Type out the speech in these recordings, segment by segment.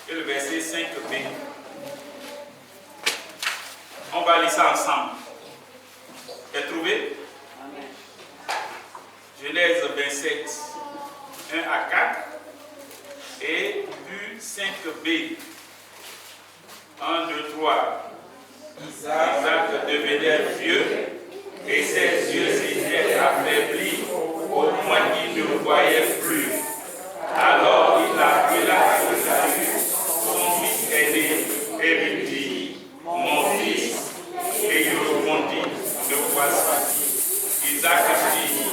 et le verset 5b. On va lire ça ensemble. Vous avez trouvé? Genèse 27, 1 à 4 et du 5b. 1, 2, 3. Isaac devenait vieux et ses yeux s'étaient affaiblis au point qu'il ne voyait plus. Alors il appela Esaü, son fils aîné, et lui dit: Mon fils. Et il répondit: Me voici. Isaac dit: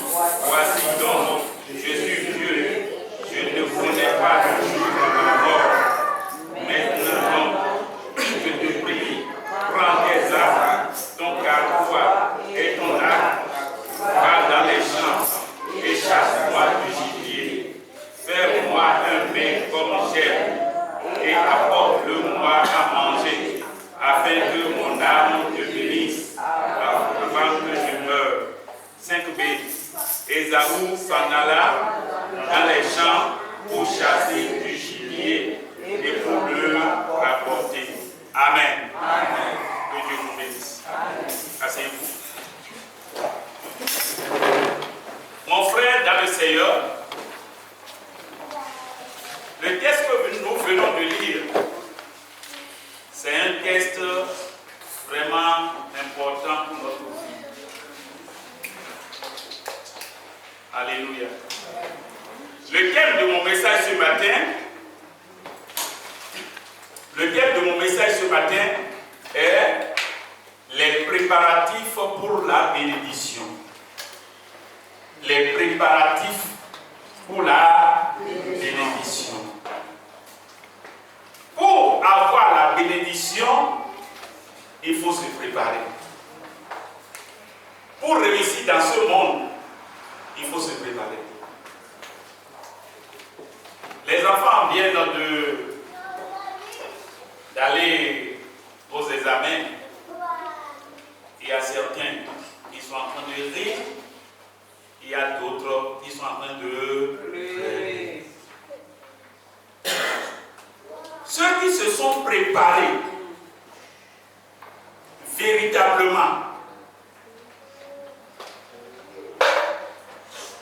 Voici donc, je suis vieux, je ne connais pas le jour de ma mort. Maintenant, je te prie, prends tes armes, ton carquois et ton arc, va dans les champs et chasse-moi du gibier. Fais-moi un mets comme j'aime et apporte-le-moi à manger, afin que mon âme te bénisse avant que je meure. 5b. Ésaü s'en alla dans les champs pour chasser du gibier et pour le rapporter. Amen. Amen. Que Dieu vous bénisse. Asseyez-vous. Mon frère dans le Seigneur, le texte que nous venons de lire, c'est un texte vraiment important pour notre vie. Alléluia. Le thème de mon message ce matin est les préparatifs pour la bénédiction. Les préparatifs pour la bénédiction. Pour avoir la bénédiction, il faut se préparer. Pour réussir dans ce monde, il faut se préparer. Les enfants viennent d'aller aux examens. Il y a certains qui sont en train de rire. Il y a d'autres qui sont en train de pleurer. Ceux qui se sont préparés véritablement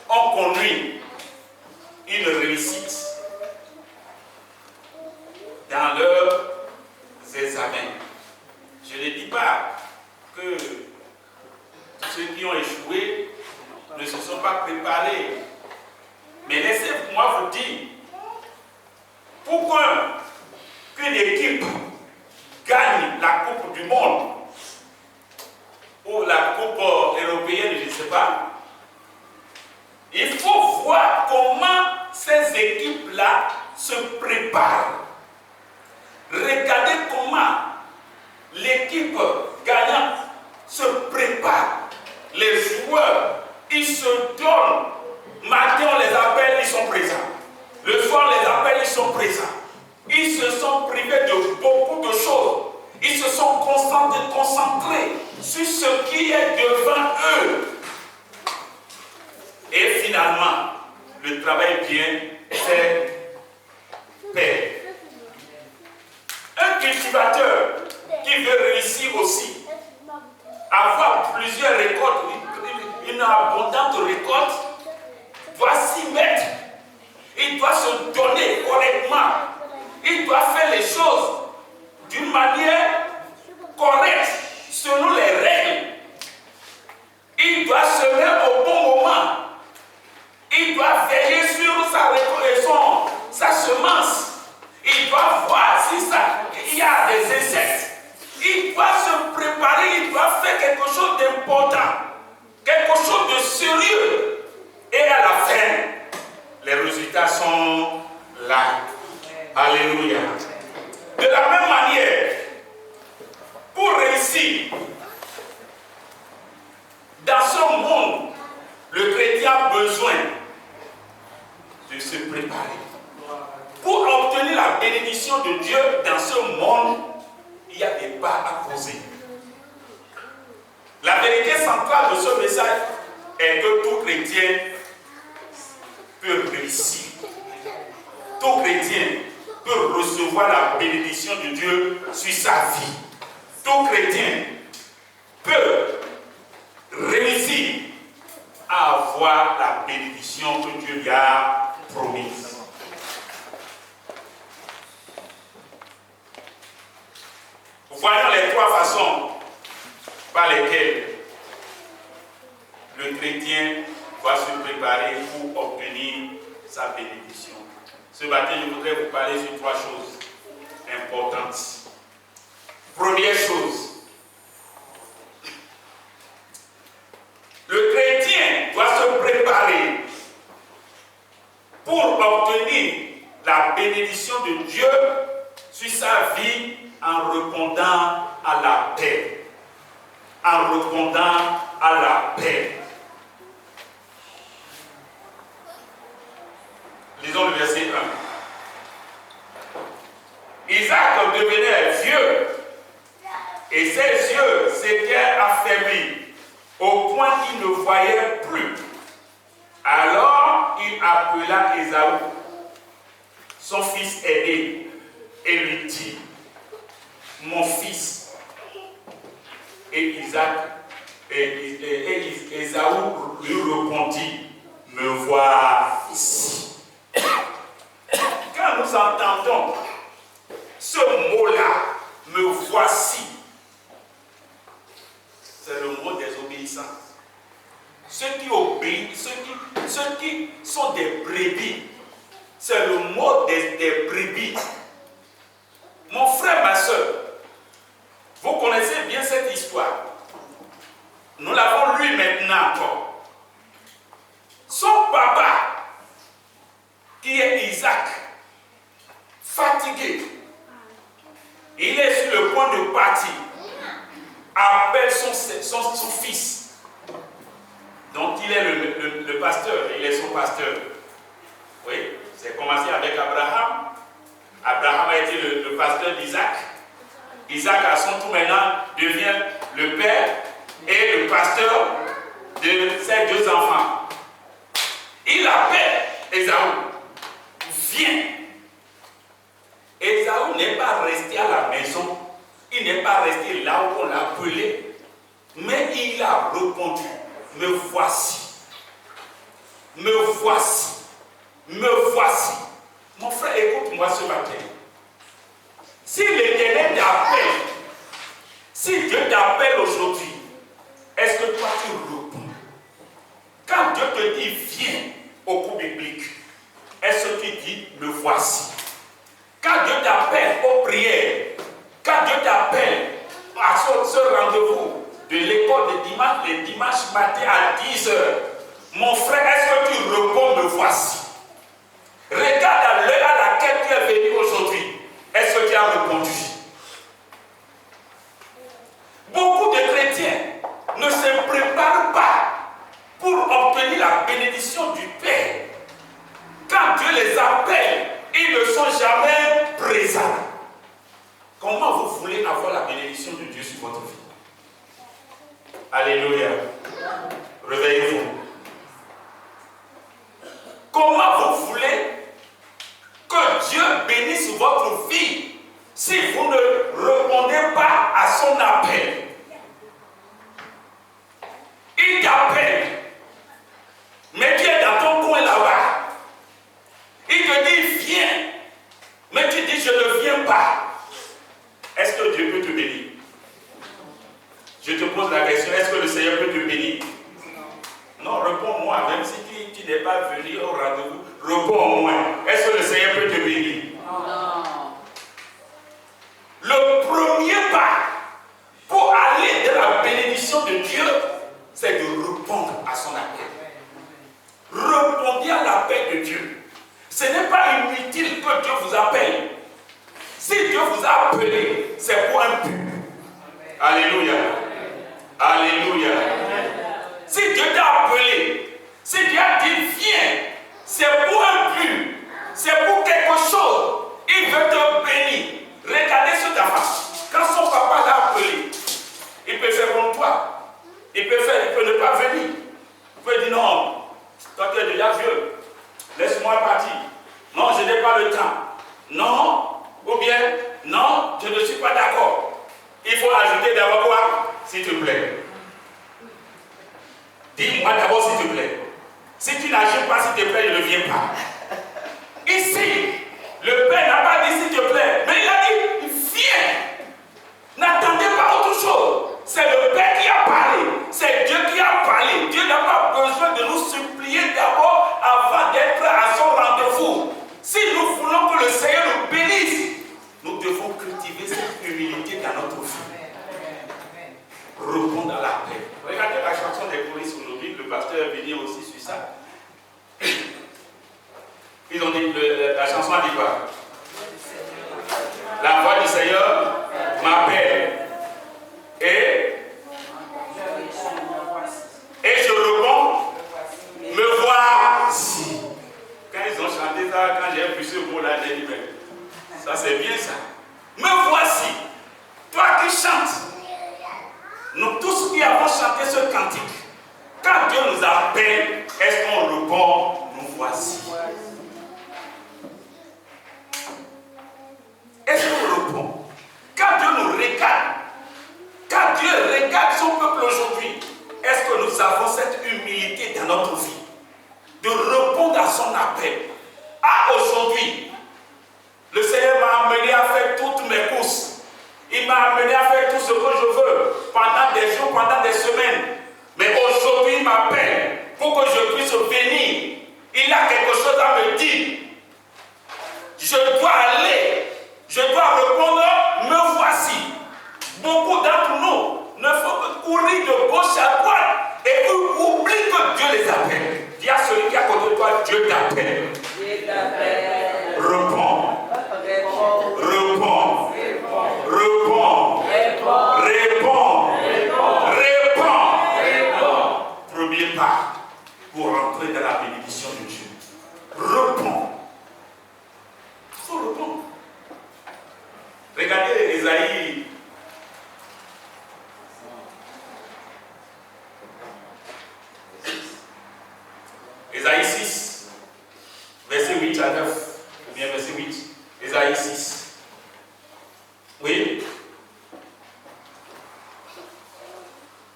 ont connu une réussite dans leurs examens. Je ne dis pas que ceux qui ont échoué ne se sont pas préparés. Mais laissez-moi vous dire, pourquoi qu'une équipe gagne la Coupe du Monde ou la Coupe européenne, je ne sais pas, il faut voir comment ces équipes-là se préparent. Regardez comment l'équipe gagnante se prépare. Les joueurs, ils se donnent. Matin, on les appelle, ils sont présents. Le soir, on les appelle, ils sont présents. Ils se sont privés de beaucoup de choses. Ils se sont concentrés sur ce qui est devant eux. Et finalement, le travail bien fait paix. Un cultivateur qui veut réussir aussi, avoir plusieurs récoltes, une abondante récolte, doit s'y mettre. Il doit se donner correctement. Il doit faire les choses d'une manière correcte, selon les règles. Il doit semer au bon moment. Il doit veiller sur sa semence. Il doit voir si il y a des insectes. Il doit se préparer, il doit faire quelque chose d'important, quelque chose de sérieux. Et à la fin, les résultats sont là. Alléluia. De la même manière, pour réussir dans ce monde, le chrétien a besoin de se préparer. Pour obtenir la bénédiction de Dieu dans ce monde, il y a des pas à poser. La vérité centrale de ce message est que tout chrétien peut réussir. Tout chrétien peut recevoir recevoir la bénédiction de Dieu sur sa vie. Tout chrétien peut réussir à avoir la bénédiction que Dieu lui a promise. Voyons les trois façons par lesquelles le chrétien va se préparer pour obtenir sa bénédiction. Ce matin, je voudrais vous parler sur trois choses importantes. Première chose, le chrétien doit se préparer pour obtenir la bénédiction de Dieu sur sa vie en répondant à la paix. En répondant à la paix. Lisons le verset 1. Isaac devenait vieux et ses yeux s'étaient affaiblis au point qu'il ne voyait plus. Alors il appela Ésaü, son fils aîné, et lui dit: mon fils. Et Ésaü lui répondit: me voici. Quand nous entendons ce mot-là, me voici, c'est le mot des obéissants. Ceux qui obéissent, ceux qui sont des brebis, c'est le mot des brebis. Mon frère, ma soeur, vous connaissez bien cette histoire. Nous l'avons lu maintenant encore. Son papa, qui est Isaac, fatigué, il est sur le point de partir, appelle son fils, dont il est le pasteur, il est son pasteur. Oui, c'est commencé avec Abraham. Abraham a été le pasteur d'Isaac. Isaac, à son tour maintenant, devient le père et le pasteur de ses deux enfants. Il appelle Ésaü. Viens. Ésaü n'est pas resté à la maison. Il n'est pas resté là où on l'a appelé. Mais il a répondu: me voici. Me voici. Me voici. Mon frère, écoute-moi ce matin. Si l'Éternel t'appelle, si Dieu t'appelle aujourd'hui, est-ce que toi tu réponds? Quand Dieu te dit viens au cours biblique, est-ce que tu dis me voici? Quand Dieu t'appelle aux prières, quand Dieu t'appelle à ce rendez-vous de l'école de dimanche, le dimanche matin à 10h, mon frère, est-ce que tu réponds me voici? Regarde à l'heure à laquelle tu es venu aujourd'hui. Est-ce que tu as répondu? Beaucoup de chrétiens ne se préparent pas pour obtenir la bénédiction du Père. Quand Dieu les appelle, ils ne sont jamais présents. Comment vous voulez avoir la bénédiction de Dieu sur votre vie? Alléluia. Réveillez-vous. Comment vous voulez que Dieu bénisse votre vie si vous ne répondez pas à son appel? Il t'appelle, mais tu es dans ton coin là-bas. Il te dit viens, mais tu dis je ne viens pas. Est-ce que Dieu peut te bénir? Je te pose la question, est-ce que le Seigneur peut te bénir? Non, réponds-moi, même si tu n'es pas venu au rendez-vous, réponds-moi. Est-ce que le Seigneur peut te bénir? Non. Le premier pas pour aller dans la bénédiction de Dieu, c'est de répondre à son appel. Répondez à l'appel de Dieu. Ce n'est pas inutile que Dieu vous appelle. Si Dieu vous a appelé, c'est pour un but. Alléluia. Alléluia. Si Dieu t'a appelé, si Dieu a dit viens, c'est pour un but, c'est pour quelque chose. Il veut te bénir. Regardez sur ta face. Quand son papa l'a appelé, il peut faire comme toi. Il peut ne pas venir. Il peut dire non, toi tu es déjà vieux. Laisse-moi partir. Non, je n'ai pas le temps. Non, ou Ou bien, non, je ne suis pas d'accord. Il faut ajouter d'abord quoi? S'il te plaît. Dis-moi d'abord s'il te plaît. Si tu n'agis pas s'il te plaît, je ne viens pas. Ici, le Père n'a pas dit s'il te plaît, mais il a dit viens. N'attendez pas autre chose. C'est le Père qui a parlé. C'est Dieu qui a parlé. Dieu n'a pas besoin de nous supplier d'abord avant d'être à son rendez-vous. Si nous voulons que le Seigneur nous bénisse, nous devons cultiver cette humilité dans notre vie. Répondre à l'appel. Regardez la chanson des polices aujourd'hui, le pasteur est venu aussi sur ça. Ils ont dit, la chanson a dit quoi? La voix du Seigneur m'appelle. Et je réponds, me voici. Quand ils ont chanté ça, quand j'ai appris ce mot-là, j'ai dit, ça c'est bien ça. Me voici. Toi qui chantes. Nous tous qui avons chanté ce cantique, quand Dieu nous appelle, est-ce qu'on répond, nous voici? Est-ce qu'on répond? Quand Dieu nous regarde, quand Dieu regarde son peuple aujourd'hui, est-ce que nous avons cette humilité dans notre vie de répondre à son appel? Ah, aujourd'hui, le Seigneur m'a amené à faire toutes mes courses. Il m'a amené à faire tout ce que je veux pendant des jours, pendant des semaines. Mais aujourd'hui, il m'appelle pour que je puisse venir. Il a quelque chose à me dire. Je dois aller. Je dois répondre, me voici. Beaucoup d'entre nous ne font que courir de gauche à droite et oublient que Dieu les appelle. Dis à celui qui est à côté de toi, Dieu t'appelle. Dieu t'appelle. Réponds. Réponds. Réponds. Réponds. Réponds. Premier pas pour entrer dans la bénédiction de Dieu. Réponds. Il faut répondre. Regardez Ésaïe. Ésaïe 6, verset 8 à 9. Ou bien verset 8. Ésaïe 6. Oui.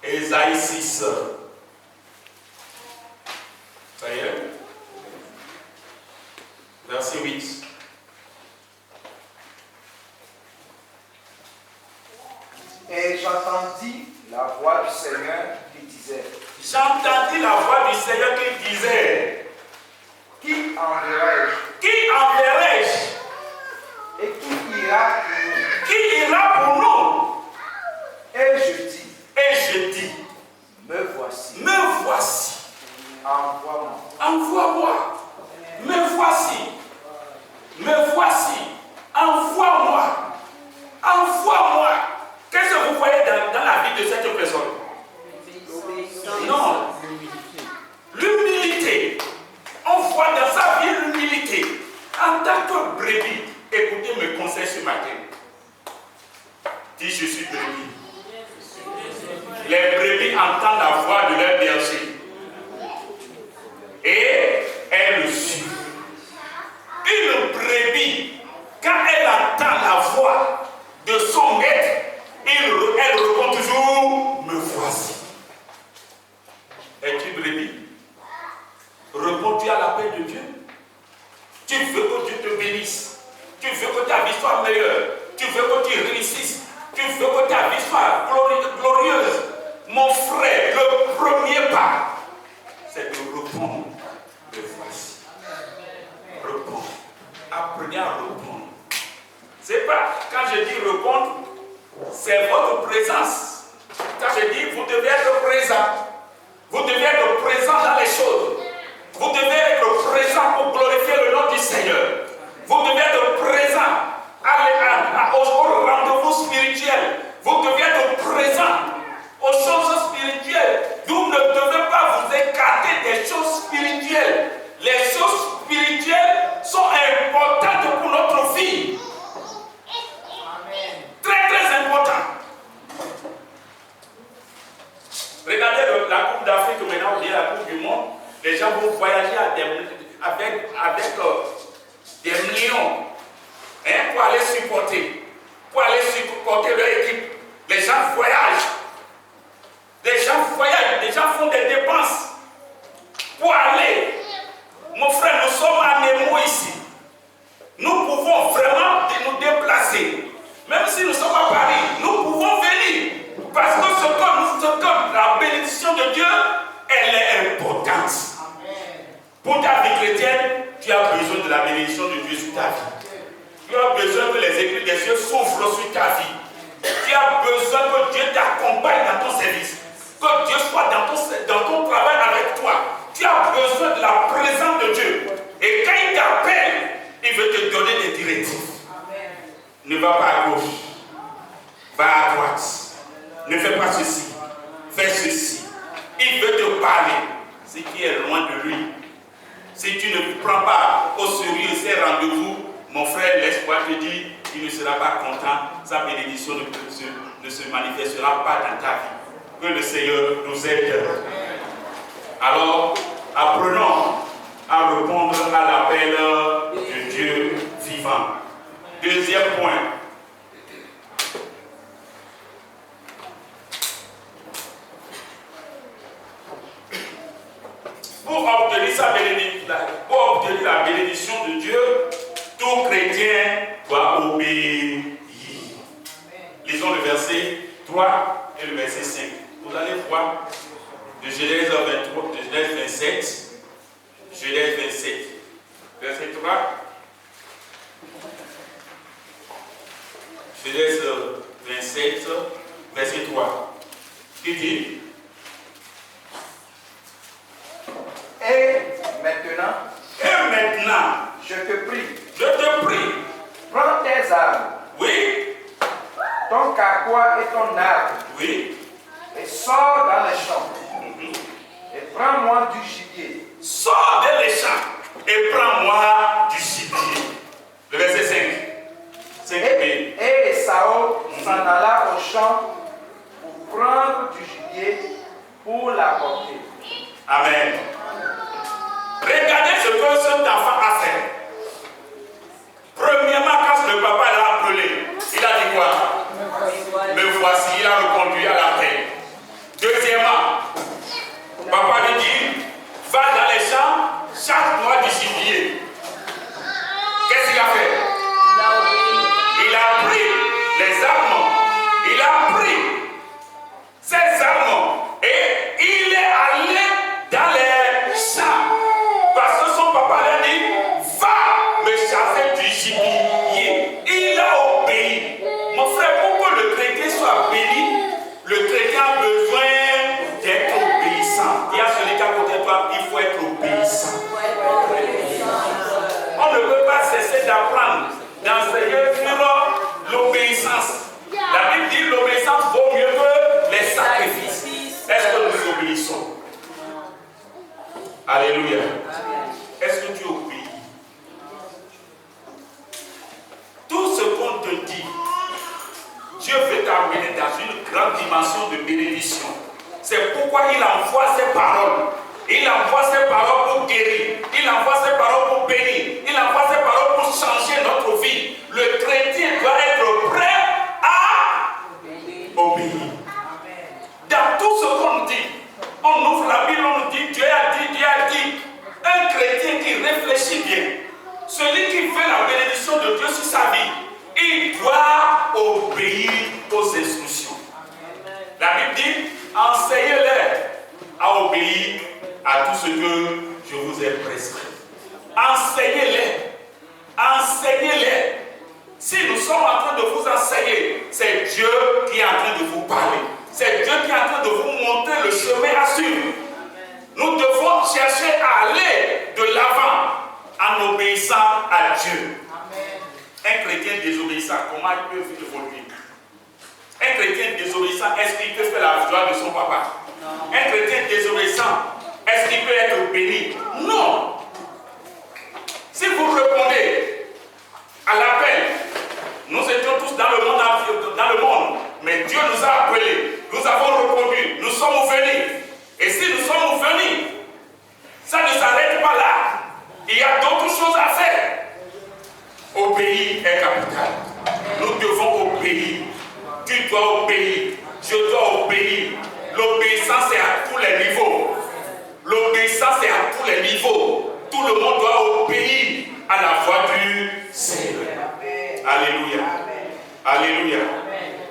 Ésaïe 6. Ça y est. Verset 8. Et j'entendis la voix du Seigneur qui disait. J'entendis la voix du Seigneur qui disait. Qui enverrai-je? Qui enverrai-je? Et qui ira pour nous? Qui ira pour nous? Et je dis. Me voici. Me voici. Envoie-moi. Envoie-moi. Me voici. Me voici. Envoie-moi. Envoie-moi. Qu'est-ce que vous voyez dans la vie de cette personne? Non. L'humilité. On voit dans sa vie l'humilité. En tant que brebis, écoutez mes conseils ce matin. Dis, je suis brebis. Les brebis entendent la voix de leur berger. Et elles le suivent. Une brebis, quand elle entend la voix de son maître, elle répond toujours, me voici. Es-tu brebis? Réponds-tu à l'appel de Dieu? Tu veux que Dieu te bénisse. Tu veux que ta vie soit meilleure. Tu veux que tu réussisses. Tu veux que ta vie soit glorieuse. Mon frère, le premier pas, c'est de répondre. Me voici. Répondre. Apprenez à répondre. C'est pas, quand je dis répondre, c'est votre présence. Quand je dis, vous devez être présent. Vous devez être présent dans les choses. Vous devez être présent pour glorifier le nom du Seigneur. Vous devez être présent au rendez-vous spirituel. Vous devez être présent aux choses spirituelles. Vous ne devez pas vous écarter des choses spirituelles. Les choses spirituelles sont importantes pour notre vie. Très très important. Regardez la Coupe d'Afrique maintenant, ou bien la Coupe du Monde. Les gens vont voyager avec des millions. Hein? pour aller supporter leur équipe. Les gens voyagent. Les gens font des dépenses pour aller. Mon frère, nous sommes à Nemo ici. Nous pouvons vraiment nous déplacer. Même si nous sommes à Paris, nous pouvons venir. Parce que la bénédiction de Dieu, elle est importante. Pour ta vie chrétienne, tu as besoin de la bénédiction de Dieu sur ta vie. Tu as besoin que les écrits des cieux s'ouvrent sur ta vie. Tu as besoin que Dieu t'accompagne dans ton service. Que Dieu soit dans ton travail avec toi. Tu as besoin de la présence de Dieu. Et quand il t'appelle, il veut te donner des directives. Amen. Ne va pas à gauche. Va à droite. Ne fais pas ceci. Fais ceci. Il veut te parler. Ce qui est loin de lui. Si tu ne prends pas au sérieux ces rendez-vous, mon frère, laisse-moi te dire, il ne sera pas content. Sa bénédiction ne se manifestera pas dans ta vie. Que le Seigneur nous aide. Alors, apprenons à répondre à l'appel de Dieu vivant. Deuxième point. Pour obtenir la bénédiction de Dieu, tout chrétien doit obéir. Lisons le verset 3 et le verset 5. Vous allez voir de Genèse 23, de Genèse 27. Genèse 27, verset 3. Genèse 27, verset 3. Qui dit? Et maintenant, je te prie, prends tes armes, oui, ton carquois et ton arbre, oui, et sors dans les champs, et prends-moi du gibier. Sors dans les champs et prends-moi du gibier. Le verset 5. Et Saül s'en alla au champ pour prendre du gibier pour l'apporter. Amen. Regardez ce que cet enfant a fait. Premièrement, quand le papa l'a appelé, il a dit quoi? Me voici, il a reconduit à la paix. Deuxièmement, papa lui dit, va dans les champs, chasse-moi du gibier. Qu'est-ce qu'il a fait? Il a pris les armes, il a pris ses armes et il est allé dans les champs. Parce que son papa lui a dit, va me chasser du gibier. Il a obéi. Mon frère, pour que le chrétien soit béni, le chrétien a besoin d'être obéissant. Il y a celui qui a côté de toi, il faut être obéissant. On ne peut pas cesser d'apprendre, d'enseigner sur l'obéissance. La Bible dit l'obéissance vaut mieux que les sacrifices. Est-ce que nous obéissons? Alléluia. Est-ce que tu obéis? Tout ce qu'on te dit, Dieu veut t'amener dans une grande dimension de bénédiction. C'est pourquoi il envoie ses paroles. Il envoie ses paroles pour guérir. Il envoie ses paroles pour bénir. Il envoie ses paroles pour changer notre vie. Le chrétien doit être prêt à obéir. Dans tout ce qu'on dit, on ouvre la Bible, on nous dit, Dieu a dit, Dieu a dit. Un chrétien qui réfléchit bien, celui qui fait la bénédiction de Dieu sur sa vie, il doit obéir aux instructions. La Bible dit, enseignez-les à obéir à tout ce que je vous ai prescrit. Enseignez-les. Enseignez-les. Si nous sommes en train de vous enseigner, c'est Dieu qui est en train de vous parler. C'est Dieu qui est en train de vous montrer le chemin à suivre. Nous devons chercher à aller de l'avant en obéissant à Dieu. Amen. Un chrétien désobéissant, comment il peut évoluer? Un chrétien désobéissant, est-ce qu'il peut faire la joie de son papa? Non. Un chrétien désobéissant, est-ce qu'il peut être béni? Non. Si vous répondez à l'appel, nous étions tous dans le monde, mais Dieu nous a appelés, nous avons répondu, nous sommes venus. Et si nous sommes venus, ça ne s'arrête pas là. Il y a d'autres choses à faire. Obéir est capital. Nous devons obéir. Tu dois obéir. Je dois obéir. L'obéissance est à tous les niveaux. L'obéissance est à tous les niveaux. Tout le monde doit obéir à la voix du Seigneur. Alléluia. Alléluia.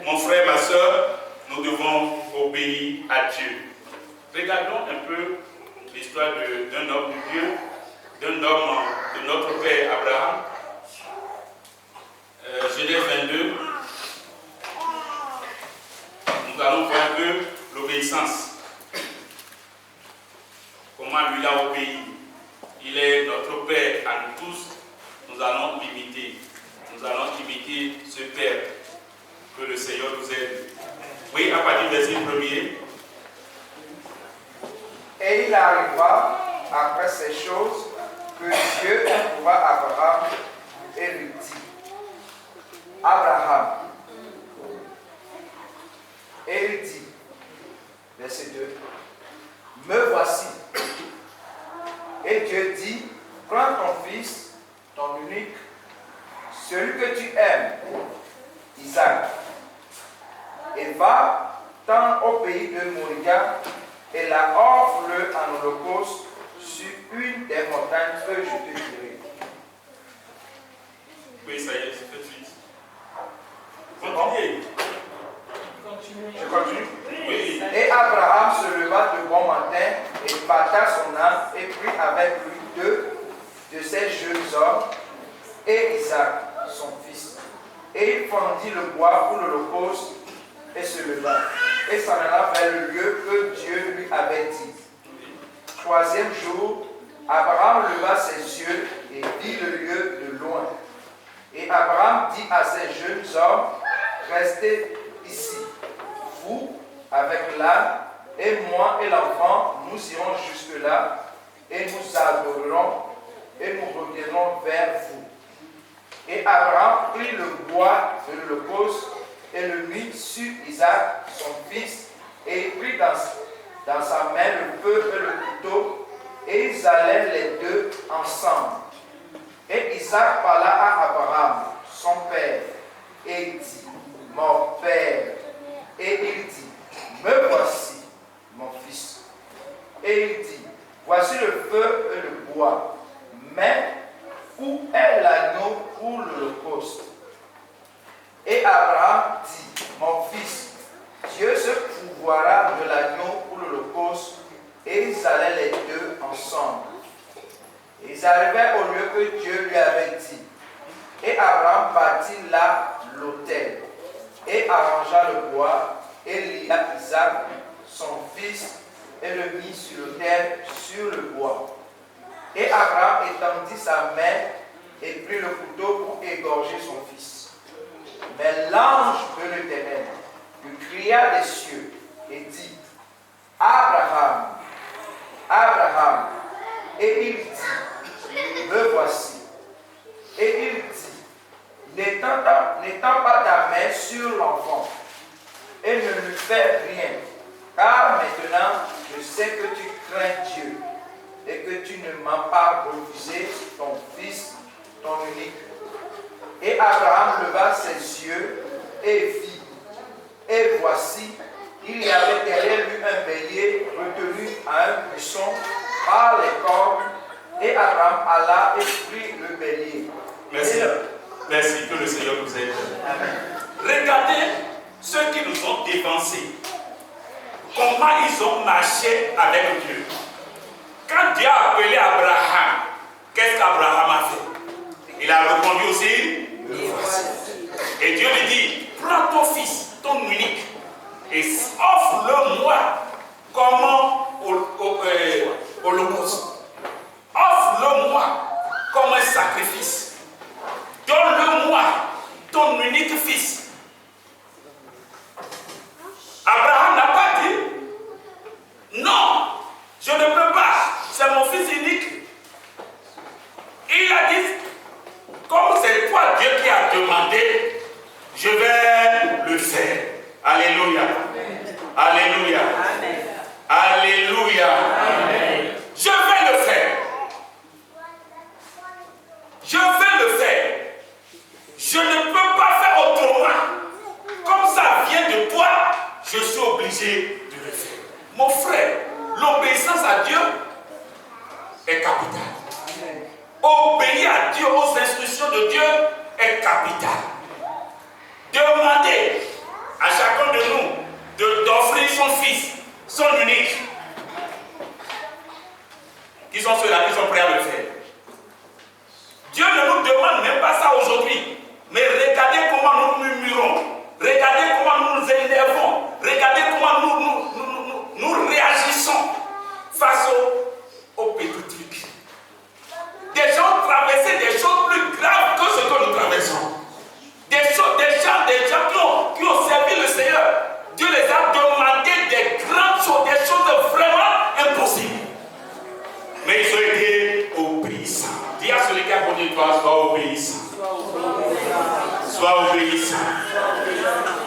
Mon frère, ma soeur, nous devons obéir à Dieu. Regardons un peu l'histoire d'un homme de Dieu, d'un homme de notre père Abraham. Genèse 22. Nous allons voir un peu l'obéissance. Comment lui a obéi. Il est notre père à nous tous. Nous allons l'imiter. Nous allons imiter ce père. Que le Seigneur nous aide. Oui, à partir du verset 1er. Et il arriva, après ces choses, que Dieu trouva Abraham et lui dit, Abraham. Et il dit, verset 2, me voici. Et Dieu dit, prends ton fils, ton unique, celui que tu aimes, Isaac, et va-t'en au pays de Moria, et la offre-le en holocauste sur une des montagnes que je te dirai. Oui, ça y est, c'est tout de suite. Continuez. Je continue. Oui. Et Abraham se leva de bon matin et parta son âme et prit avec lui 2 de ses jeunes hommes et Isaac, son fils. Et il fendit le bois pour l'holocauste et se leva. Et s'en alla vers le lieu que Dieu lui avait dit. 3e jour, Abraham leva ses yeux et vit le lieu de loin. Et Abraham dit à ses jeunes hommes, restez ici, vous avec l'âne, et moi et l'enfant, nous irons jusque-là, et nous adorerons, et nous reviendrons vers vous. Et Abraham prit le bois de l'holocauste et le mit sur Isaac, son fils, et il prit dans sa main le feu et le couteau, et ils allèrent les deux ensemble. Et Isaac parla à Abraham, son père, et il dit, mon père. Et il dit, me voici, mon fils. Et il dit, voici le feu et le bois, mais où est l'agneau pour l'holocauste? Et Abraham dit, mon fils, Dieu se pourvoira de l'agneau pour l'holocauste, et ils allaient les deux ensemble. Ils arrivèrent au lieu que Dieu lui avait dit. Et Abraham bâtit là l'autel, et arrangea le bois, et lia Isaac, son fils, et le mit sur l'autel, sur le bois. Et Abraham étendit sa main, et prit le couteau pour égorger son fils. Mais l'ange de l'Éternel lui cria des cieux, et dit, Abraham, Abraham. Et il dit, me voici. Et il dit, n'étends pas ta main sur l'enfant, et ne lui fais rien, car maintenant je sais que tu crains Dieu, et que tu ne m'as pas refusé ton fils, ton unique. Et Abraham leva ses yeux et vit, et voici, il y avait derrière lui un bélier retenu à un buisson par les cornes, et Abraham alla et prit le bélier. Merci. Merci, que le Seigneur nous aide. Amen. Regardez ceux qui nous ont dévancés. Comment ils ont marché avec Dieu. Quand Dieu a appelé Abraham, qu'est-ce qu'Abraham a fait? Il a répondu aussi. Et Dieu lui dit, prends ton fils, ton unique, et offre-le-moi comme holocauste. Offre-le-moi comme un sacrifice. Donne-le-moi, ton unique fils. Abraham n'a pas dit, non, je ne peux pas, c'est mon fils unique. Il a dit, comme c'est toi Dieu qui a demandé, je vais le faire. Alléluia. Alléluia. Alléluia. Amen. Je vais le faire. Je vais le faire. Je ça vient de toi, je suis obligé de le faire. Mon frère, l'obéissance à Dieu est capitale. Obéir à Dieu, aux instructions de Dieu est capital. Demandez à chacun de nous d'offrir son fils, son unique, qui sont ceux-là qui sont prêts à le faire. Dieu ne nous demande même pas ça aujourd'hui, mais regardez comment nous murmurons, regardez comment nous nous énervons, regardez comment nous réagissons face aux petits trucs. Des gens ont traversé des choses plus graves que ce que nous traversons. Des gens qui ont servi le Seigneur. Dieu les a demandé des grandes choses, des choses vraiment impossibles. Mais ils ont été obéissants. Dis à celui qui a connu toi, sois obéissant. Sois obéissant.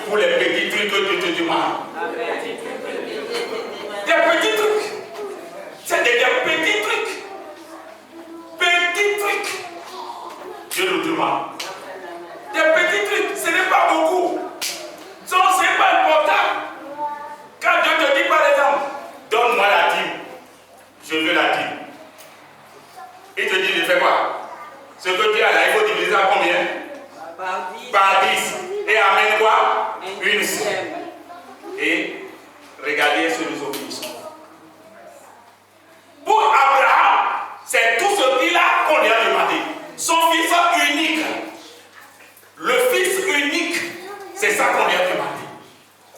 Pour les petits trucs que Dieu te demande. Des petits trucs. C'est des petits trucs. Petits trucs. Dieu nous demande. Des petits trucs, ce n'est pas beaucoup. Ce n'est pas important. Quand Dieu te dit par exemple, donne-moi la dîme, je veux la dîme. Il te dit de faire quoi? Ce que tu as là, il faut diviser à combien? Par 10. Et amène quoi? Une sixième. Et regardez ce que nous obéissons. Pour Abraham, c'est tout ce qu'il a qu'on lui a demandé. Son fils unique. Le fils unique, c'est ça qu'on lui a demandé.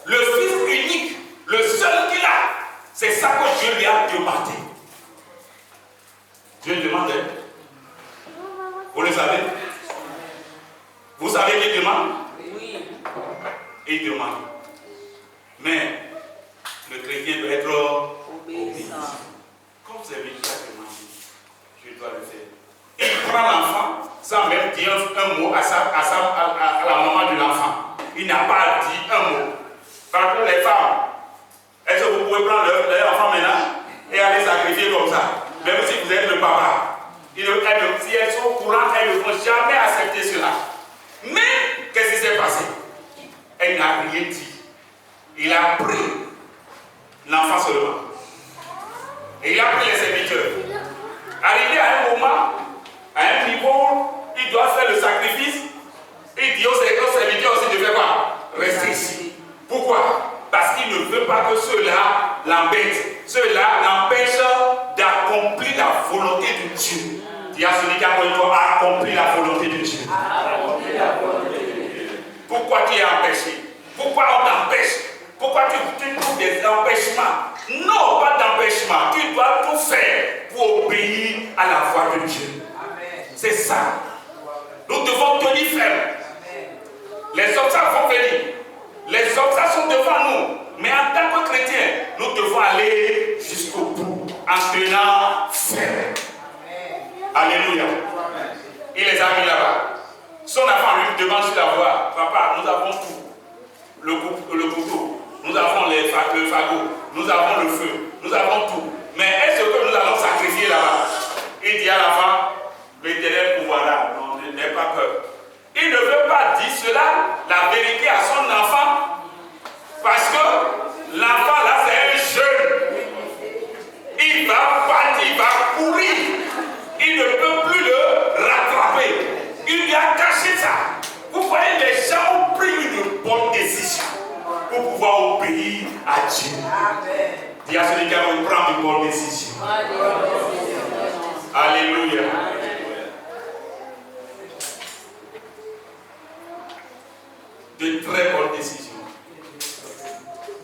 Le fils unique, le seul qu'il a, c'est ça que Dieu lui a demandé. Dieu demande. Vous le savez? Vous savez qu'il demande? Oui. Il demande. Mais le chrétien doit être obéissant. Comme c'est lui qui a demandé, je dois le faire. Il prend l'enfant sans même dire un mot à la maman de l'enfant. Il n'a pas dit un mot. Par contre, les femmes, est-ce que vous pouvez prendre leur enfant maintenant et aller sacrifier comme ça? Même si vous êtes le papa. Si elles sont au courant, elles ne vont jamais accepter cela. Mais, qu'est-ce qui s'est passé? Elle n'a rien dit. Il a pris l'enfant seulement. Et il a pris les serviteurs. Arrivé à un moment, à un niveau, il doit faire le sacrifice. Il dit aux serviteurs aussi de faire quoi? Rester ici. Pourquoi? Parce qu'il ne veut pas que ceux-là l'embêtent. Ceux-là l'empêchent d'accomplir la volonté de Dieu. Dis à celui qui a accompli la volonté de Dieu. Pourquoi tu es empêché? Pourquoi on t'empêche? Pourquoi tu trouves des empêchements? Non, pas d'empêchement. Tu dois tout faire pour obéir à la voix de Dieu. C'est ça. Nous devons tenir ferme. Les obstacles vont venir. Les obstacles sont devant nous. Mais en tant que chrétiens, nous devons aller jusqu'au bout en tenant ferme. Alléluia. Il les a mis là-bas. Son enfant lui demande sur la voie, papa, nous avons tout. Le couteau, nous avons le fagot, nous avons le feu, nous avons tout. Mais est-ce que nous allons sacrifier là-bas? Il dit à l'enfant, l'Éternel pouvoira. Non, n'aie pas peur. Il ne veut pas dire cela, la vérité à son enfant, parce que l'enfant là c'est un jeune. Il va partir, il va courir. Il ne peut plus le rattraper. Il lui a caché ça. Vous voyez, les gens ont pris une bonne décision pour pouvoir obéir à Dieu. Dis à celui qui a prendre une bonne décision. Alléluia. De très bonnes décisions.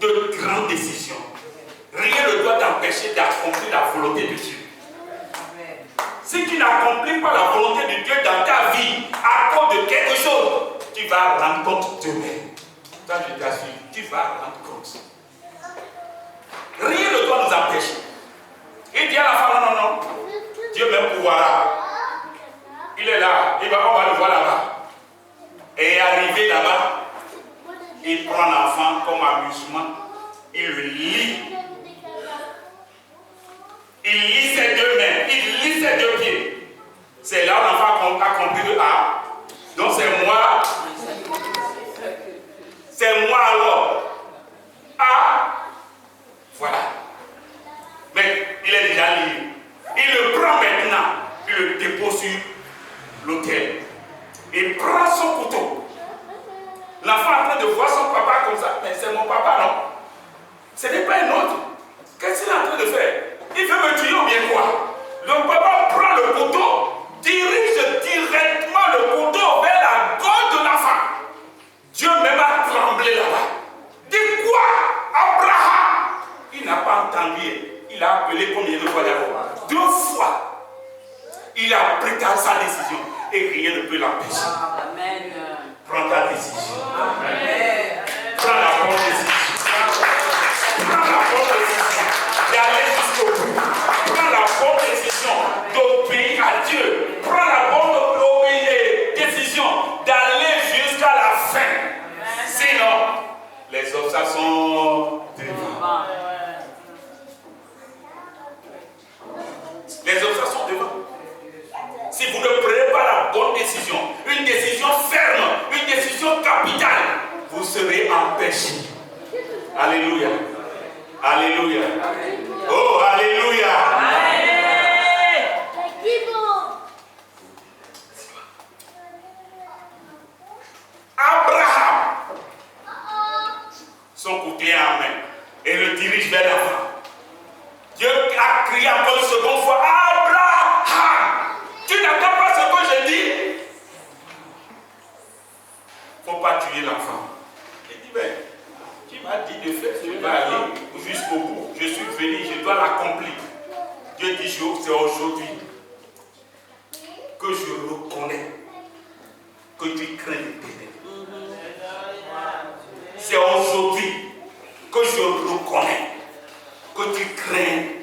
De grandes décisions. Rien ne doit t'empêcher d'accomplir la volonté de Dieu. Si tu n'accomplis pas la volonté de Dieu dans ta vie à cause de quelque chose, tu vas rendre compte demain. Ça, je t'assure, tu vas rendre compte. Rien ne doit nous empêcher. Il dit à la femme, non, non, non, Dieu même pouvoira. Il est là, on va le voir là-bas. Et arrivé là-bas, il prend l'enfant comme amusement, il le lit. Il lit ses deux mains, il lit ses deux pieds. C'est là où l'enfant a compris le A. Donc c'est moi L'enfant est en train de voir son papa comme ça. Mais c'est mon papa, non? Ce n'est pas un autre. Qu'est-ce qu'il est en train de faire? Il veut me tuer ou bien quoi? Le papa prend le couteau, dirige directement le couteau vers la gorge de l'enfant. Dieu même a tremblé là-bas. Dis quoi? Abraham! Il n'a pas entendu. Il a appelé combien de fois d'abord? 2 fois. Il a pris sa décision et rien ne peut l'empêcher. Amen. Prends ta décision. Amen. Prends la bonne décision. Prends la bonne décision d'aller jusqu'au bout. Prends la bonne décision d'obéir à Dieu. Prends la bonne décision d'aller jusqu'à la fin. Sinon, les obstacles sont devant. Les obstacles sont devant. Si vous ne prenez pas la bonne décision, une décision ferme, une décision capitale, vous serez empêché. Alléluia. Alléluia. Oh, alléluia. Abraham, son côté en main, et le dirige vers l'avant. Dieu a crié encore une seconde fois, Abraham, tu n'entends pas ce que je dis? Il ne faut pas tuer l'enfant. Il dit, ben, tu m'as dit de faire, je vais aller jusqu'au bout. Je suis venu, je dois l'accomplir. Dieu dit, c'est aujourd'hui que je reconnais que tu crains l'Éternel. C'est aujourd'hui que je reconnais que tu crains